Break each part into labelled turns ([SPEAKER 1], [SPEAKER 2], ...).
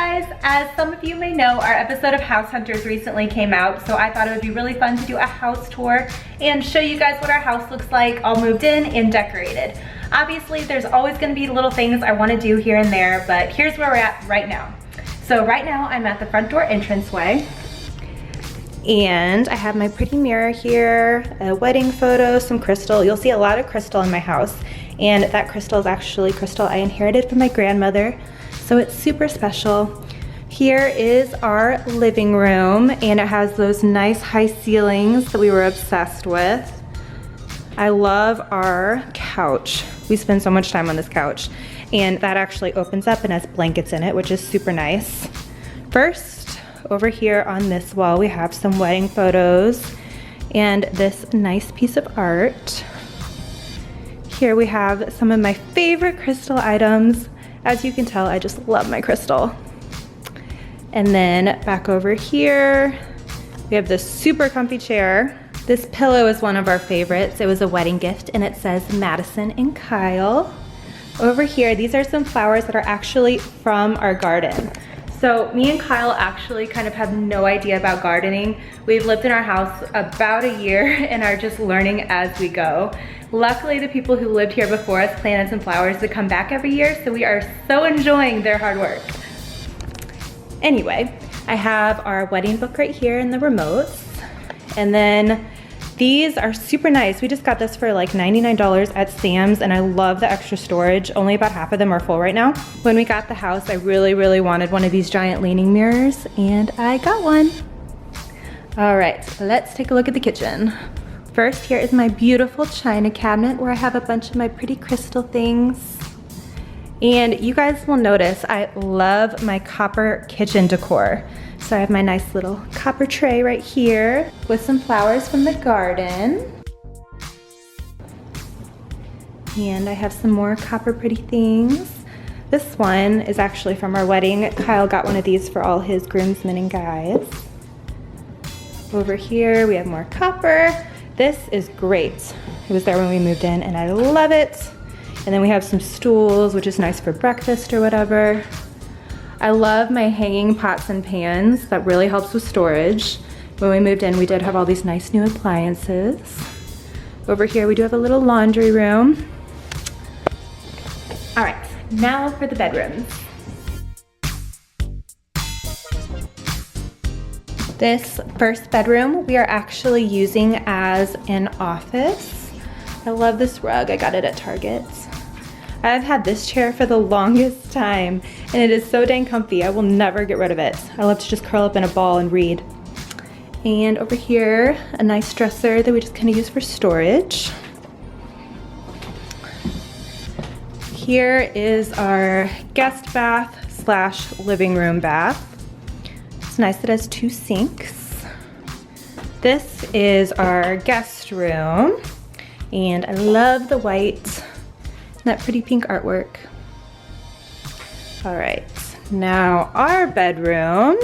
[SPEAKER 1] guys, as some of you may know, our episode of House Hunters recently came out, so I thought it would be really fun to do a house tour and show you guys what our house looks like all moved in and decorated. Obviously, there's always gonna be little things I wanna do here and there, but here's where we're at right now. So right now, I'm at the front door entranceway, and I have my pretty mirror here, a wedding photo, some crystal. You'll see a lot of crystal in my house, and that crystal is actually crystal I inherited from my grandmother. So it's super special. Here is our living room, and it has those nice high ceilings that we were obsessed with. I love our couch. We spend so much time on this couch, and that actually opens up and has blankets in it, which is super nice. First, over here on this wall, we have some wedding photos and this nice piece of art. Here we have some of my favorite crystal items. As you can tell, I just love my crystal. And then back over here, we have this super comfy chair. This pillow is one of our favorites. It was a wedding gift, and it says Madison and Kyle. Over here, these are some flowers that are actually from our garden. So me and Kyle actually kind of have no idea about gardening. We've lived in our house about a year and are just learning as we go. Luckily, the people who lived here before us planted some flowers to come back every year, so we are so enjoying their hard work. Anyway, I have our wedding book right here and the remotes. And then these are super nice. We just got this for like $99 at Sam's, and I love the extra storage. Only about half of them are full right now. When we got the house, I really wanted one of these giant leaning mirrors, and I got one. All right, let's take a look at the kitchen. First, here is my beautiful china cabinet where I have a bunch of my pretty crystal things. And you guys will notice I love my copper kitchen decor. So I have my nice little copper tray right here with some flowers from the garden. And I have some more copper pretty things. This one is actually from our wedding. Kyle got one of these for all his groomsmen and guys. Over here we have more copper. This is great. It was there when we moved in, and I love it. And then we have some stools, which is nice for breakfast or whatever. I love my hanging pots and pans. That really helps with storage. When we moved in, we did have all these nice new appliances. Over here, we do have a little laundry room. All right, now for the bedrooms. This first bedroom we are actually using as an office. I love this rug. I got it at Target. I've had this chair for the longest time, and it is so dang comfy. I will never get rid of it. I love to just curl up in a ball and read. And over here, a nice dresser that we just kind of use for storage. Here is our guest bath slash living room bath. It's nice that it has two sinks. This is our guest room, and I love the white and that pretty pink artwork. All right, now our bedroom.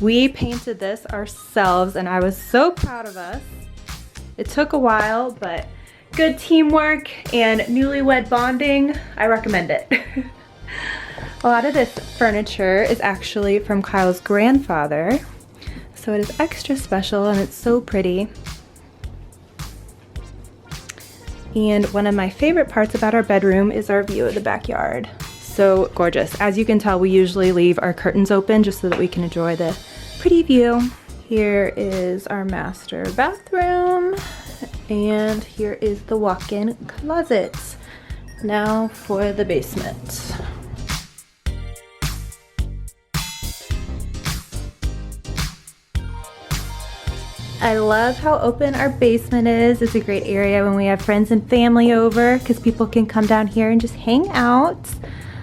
[SPEAKER 1] We painted this ourselves, and I was so proud of us. It took a while, but good teamwork and newlywed bonding, I recommend it. A lot of this furniture is actually from Kyle's grandfather, so it is extra special and it's so pretty. And one of my favorite parts about our bedroom is our view of the backyard. So gorgeous. As you can tell, we usually leave our curtains open just so that we can enjoy the pretty view. Here is our master bathroom, and here is the walk-in closet. Now for the basement. I love how open our basement is. It's a great area when we have friends and family over, because people can come down here and just hang out.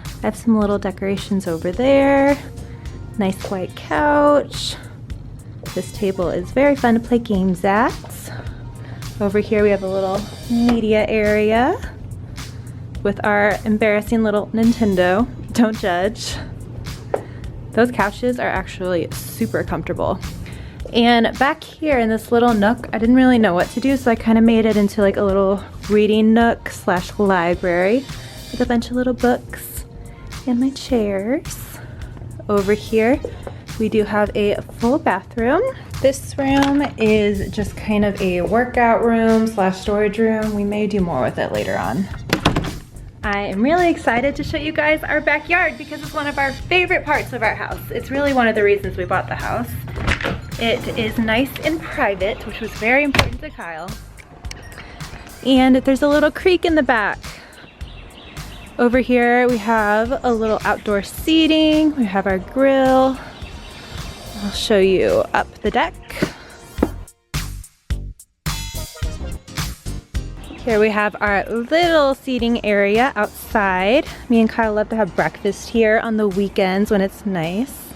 [SPEAKER 1] I have some little decorations over there. Nice white couch. This table is very fun to play games at. Over here we have a little media area with our embarrassing little Nintendo. Don't judge. Those couches are actually super comfortable. And back here in this little nook, I didn't really know what to do, so I kind of made it into like a little reading nook slash library with a bunch of little books. and my chairs. Over here, we do have a full bathroom. This room is just kind of a workout room slash storage room. We may do more with it later on. I am really excited to show you guys our backyard because it's one of our favorite parts of our house. It's really one of the reasons we bought the house. It is nice and private, which was very important to Kyle. And there's a little creek in the back. Over here we have a little outdoor seating. We have our grill. I'll show you up the deck. Here we have our little seating area outside. Me and Kyle love to have breakfast here on the weekends when it's nice.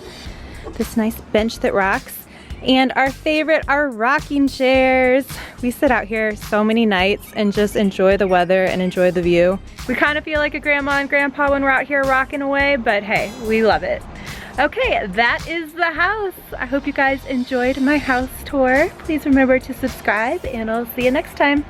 [SPEAKER 1] This nice bench that rocks. And our favorite, our rocking chairs. We sit out here so many nights and just enjoy the weather and enjoy the view. We kind of feel like a grandma and grandpa when we're out here rocking away, but hey, we love it. Okay, that is the house. I hope you guys enjoyed my house tour. Please remember to subscribe and I'll see you next time.